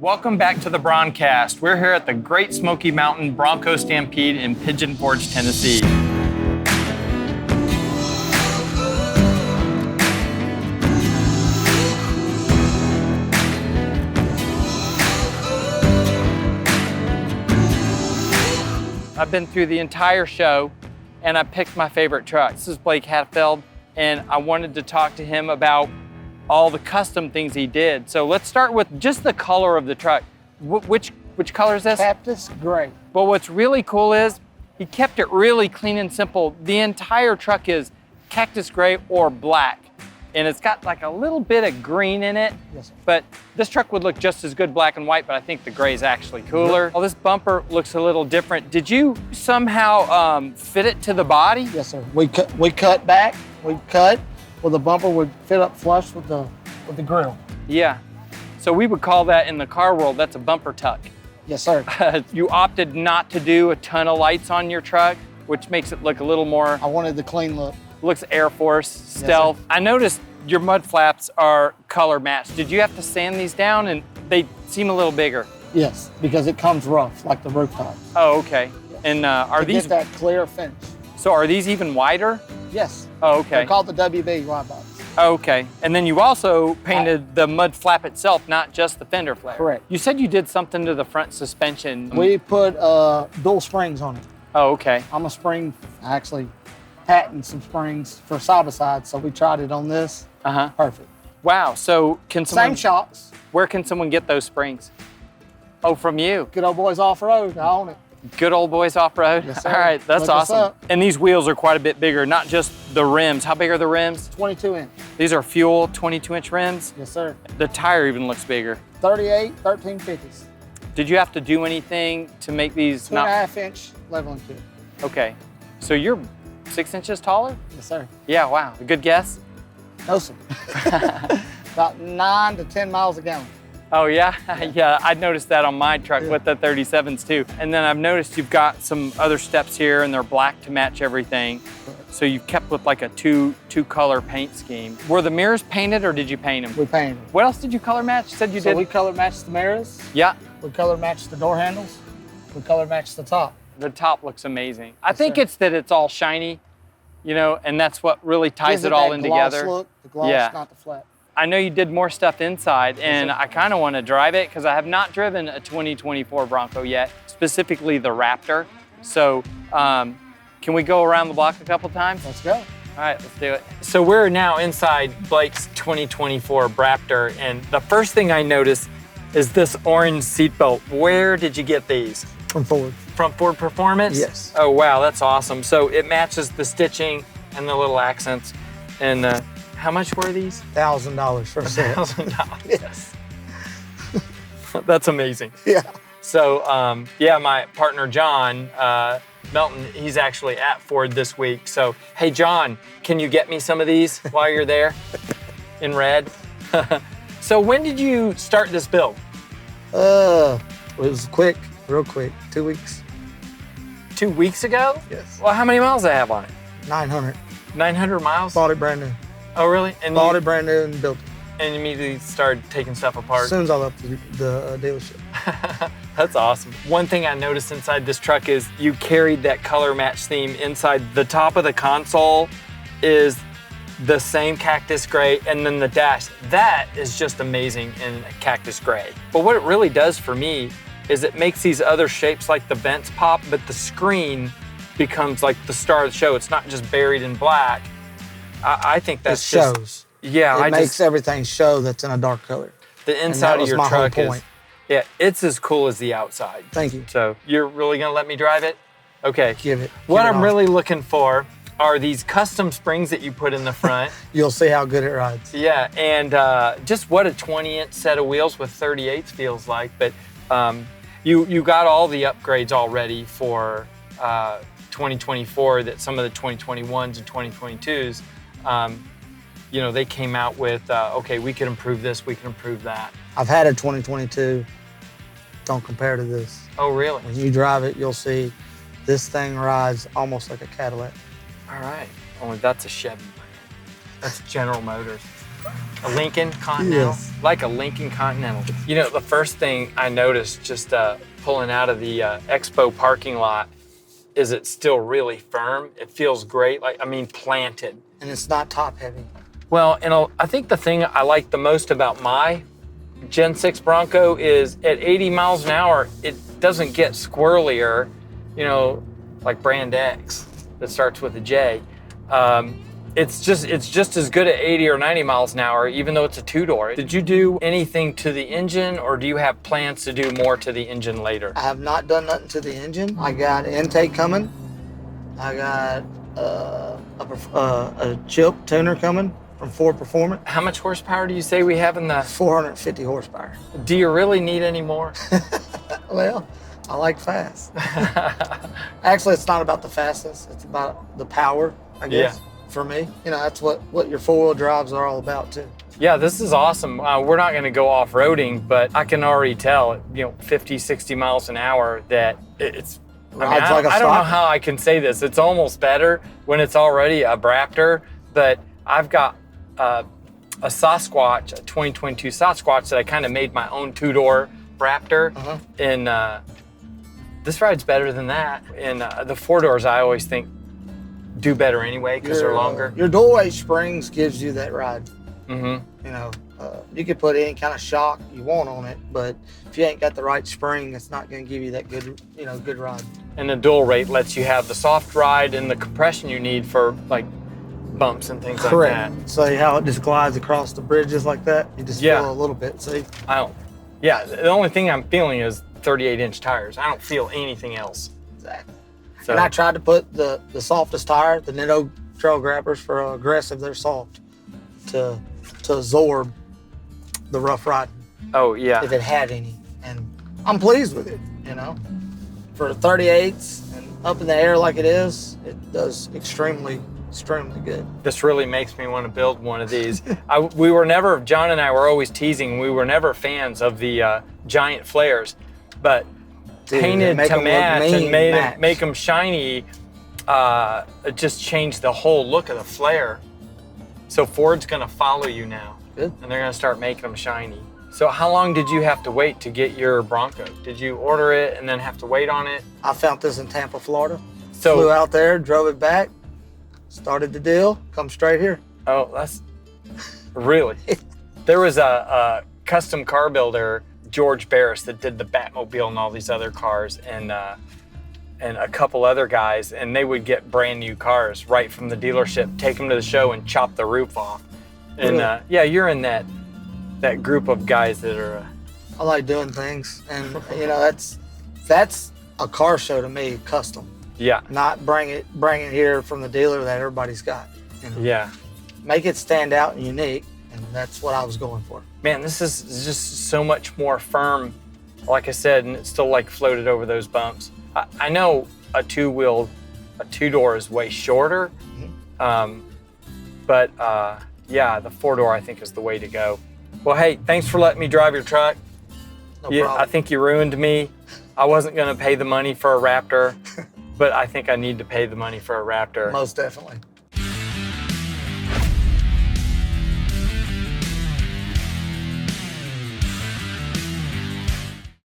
Welcome back to the Broncast. We're here at the Great Smoky Mountain Bronco Stampede in Pigeon Forge, Tennessee. I've been through the entire show and I picked my favorite truck. This is Blake Hatfield, and I wanted to talk to him about all the custom things he did. So let's start with just the color of the truck. Which color is this? Cactus gray. But what's really cool is he kept it really clean and simple. The entire truck is cactus gray or black. And it's got like a little bit of green in it. Yes, sir. But this truck would look just as good black and white, but I think the gray is actually cooler. Oh, this bumper looks a little different. Did you somehow fit it to the body? Yes, sir. We cut back. We cut where the bumper would fit up flush with the grill. Yeah. So we would call that in the car world, that's a bumper tuck. Yes, sir. You opted not to do a ton of lights on your truck, which makes it look a little more... I wanted the clean look. Looks Air Force, stealth. Yes, I noticed your mud flaps are color matched. Did you have to sand these down and they seem a little bigger? Yes, because it comes rough, like the rooftop. Oh, okay. Yes. And are these... Get that clear finish. So are these even wider? Yes. Oh, okay. They're called the WB wide bodies. Oh, okay. And then you also painted the mud flap itself, not just the fender flare. Correct. You said you did something to the front suspension. We put dual springs on it. Oh, okay. I'm a spring, I actually patented some springs for side-by-side, so we tried it on this. Uh-huh. Perfect. Wow, so can someone... Same shocks. Where can someone get those springs? Oh, from you. Good old boys off-road, I own it. Good old boys off-road? Yes, sir. All right, that's Look us awesome. up. And these wheels are quite a bit bigger, not just the rims. How big are the rims? 22 inch. These are fuel 22-inch rims? Yes, sir. The tire even looks bigger. 38, 1350s. Did you have to do anything to make these 2.5 inch leveling kit. Okay, so you're 6 inches taller? Yes, sir. Yeah, wow, a good guess? No, sir. About 9 to 10 miles a gallon. Oh yeah? Yeah, I noticed that on my truck with the 37s too. And then I've noticed you've got some other steps here and they're black to match everything. So you've kept with like a two color paint scheme. Were the mirrors painted or did you paint them? We painted them. What else did you color match? You said you did? We color matched the mirrors. Yeah. We color matched the door handles. We color matched the top. The top looks amazing. I Yes, think sir. it's that it's all shiny, you know, and that's what really ties Gives it all that in gloss together. Look, the gloss, Yeah. not the flat. I know you did more stuff inside, and sir. I kind of want to drive it because I have not driven a 2024 Bronco yet, specifically the Raptor. So can we go around the block a couple times? Let's go. All right, let's do it. So we're now inside Blake's 2024 Raptor, and the first thing I noticed is this orange seatbelt. Where did you get these? From Ford. From Ford Performance? Yes. Oh, wow, that's awesome. So it matches the stitching and the little accents. And how much were these? $1,000 for a set. $1,000. Yes. That's amazing. Yeah. So, yeah, my partner, Jon, Melton, he's actually at Ford this week. So, hey, Jon, can you get me some of these while you're there in red? So when did you start this build? It was quick, real quick, 2 weeks. 2 weeks ago? Yes. Well, how many miles do I have on it? 900. 900 miles? Bought it brand new. Oh, really? And Bought it brand new and built it. And immediately started taking stuff apart? As soon as I left the dealership. That's awesome. One thing I noticed inside this truck is you carried that color match theme inside. The top of the console is the same cactus gray, and then the dash. That is just amazing in cactus gray. But what it really does for me is it makes these other shapes like the vents pop, but the screen becomes like the star of the show. It's not just buried in black. I think that's it shows. Yeah, it makes everything show that's in a dark color. The inside of your truck is, yeah, it's as cool as the outside. Thank you. So you're really gonna let me drive it? Okay. Give it. What I'm really looking for are these custom springs that you put in the front. You'll see how good it rides. Yeah, and just what a 20-inch set of wheels with 38s feels like. But you got all the upgrades already for 2024 that some of the 2021s and 2022s, you know, they came out with, okay, we can improve this, we can improve that. I've had a 2022. Don't compare to this. Oh, really? When you drive it, you'll see this thing rides almost like a Cadillac. All right. Only that's a Chevy brand. That's General Motors. A Lincoln Continental? Yes. Like a Lincoln Continental. You know, the first thing I noticed just pulling out of the Expo parking lot is it's still really firm. It feels great, planted. And it's not top heavy. Well, and I think the thing I like the most about my Gen 6 Bronco is at 80 miles an hour, it doesn't get squirrelier, you know, like Brand X that starts with a J. It's just as good at 80 or 90 miles an hour, even though it's a two-door. Did you do anything to the engine, or do you have plans to do more to the engine later? I have not done nothing to the engine. I got intake coming. I got a chip tuner coming from Ford Performance. How much horsepower do you say we have in the... 450 horsepower. Do you really need any more? Well, I like fast. Actually, it's not about the fastness. It's about the power, I guess. Yeah. For me, you know, that's what your four-wheel drives are all about too. Yeah, this is awesome. We're not going to go off-roading, but I can already tell, 50, 60 miles an hour that it's... I don't know how I can say this. It's almost better when it's already a Raptor, but I've got a Sasquatch, a 2022 Sasquatch that I kind of made my own two-door Raptor, and this ride's better than that. And the four-doors, I always think, do better anyway because they're longer. Your dual-weight springs gives you that ride. Mm-hmm. You know, you can put any kind of shock you want on it, but if you ain't got the right spring, it's not going to give you that good ride. And the dual rate lets you have the soft ride and the compression you need for like bumps and things like that. So how it just glides across the bridges like that, you just feel a little bit. See? Yeah, the only thing I'm feeling is 38-inch tires. I don't feel anything else. Exactly. So, and I tried to put the softest tire, the Nitto Trail Grabbers for aggressive, they're soft, to absorb the rough riding. Oh, yeah. If it had any. And I'm pleased with it, you know. For 38s and up in the air like it is, it does extremely good. This really makes me want to build one of these. John and I were always teasing, we were never fans of the giant flares, but painted to match and make them shiny, it just changed the whole look of the flare. So Ford's gonna follow you now. Good. And they're gonna start making them shiny. So how long did you have to wait to get your Bronco? Did you order it and then have to wait on it? I found this in Tampa, Florida. So flew out there, drove it back, started the deal, come straight here. Oh, that's really? There was a custom car builder, George Barris, that did the Batmobile and all these other cars, and a couple other guys, and they would get brand new cars right from the dealership, take them to the show and chop the roof off. And yeah, you're in that group of guys that are... I like doing things, and that's a car show to me, custom. Yeah. Not bring it here from the dealer that everybody's got. You know? Yeah. Make it stand out and unique, and that's what I was going for. Man, this is just so much more firm, like I said, and it's still like floated over those bumps. I know a two-door is way shorter, but yeah, the four-door I think is the way to go. Well, hey, thanks for letting me drive your truck. No problem. I think you ruined me. I wasn't gonna pay the money for a Raptor, but I think I need to pay the money for a Raptor. Most definitely.